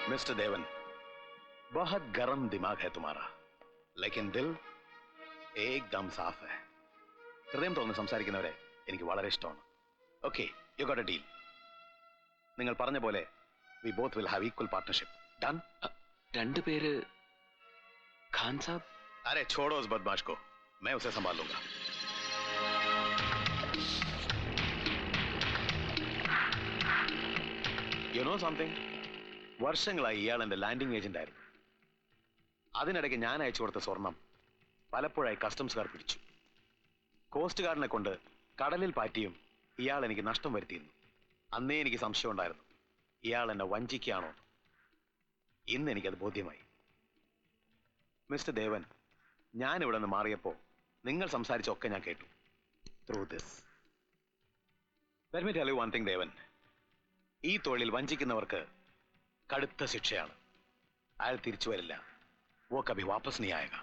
Mister देवन, बहुत गर्म दिमाग है तुम्हारा, लेकिन दिल एकदम साफ है. ഹൃദയം തുറന്ന് സംസാരിക്കുന്നവരെ എനിക്ക് വളരെ ഇഷ്ടമാണ്. Okay, you got A deal. നിങ്ങൾ പറഞ്ഞ പോലെ we both will have equal partnership. Done? രണ്ടുപേര് ഖാൻ സാബ്? अरे छोड़ो उस बदमाश को, मैं उसे संभाल लूंगा. You know something? വർഷങ്ങളായി ഇയാൾ എന്റെ ലാൻഡിംഗ് ഏജന്റ് ആയിരുന്നു. അതിനിടയ്ക്ക് ഞാൻ അയച്ചു കൊടുത്ത സ്വർണം പലപ്പോഴായി കസ്റ്റംസുകാർ പിടിച്ചു. കോസ്റ്റ് ഗാർഡിനെ കൊണ്ട് കടലിൽ പാറ്റിയും ഇയാൾ എനിക്ക് നഷ്ടം വരുത്തിയിരുന്നു. അന്നേ എനിക്ക് സംശയം ഉണ്ടായിരുന്നു, ഇയാൾ എന്നെ വഞ്ചിക്കുകയാണോ. ഇന്ന് എനിക്കത് ബോധ്യമായി. മിസ്റ്റർ ദേവൻ, ഞാൻ ഇവിടെ നിന്ന് മാറിയപ്പോൾ നിങ്ങൾ സംസാരിച്ചൊക്കെ ഞാൻ കേട്ടു. Through this let me tell you one thing Devan, ഈ തൊഴിൽ വഞ്ചിക്കുന്നവർക്ക് കടുത്ത ശിക്ഷയാണ്. അയാൾ തിരിച്ചു വരില്ല. वो कभी वापस नहीं आएगा.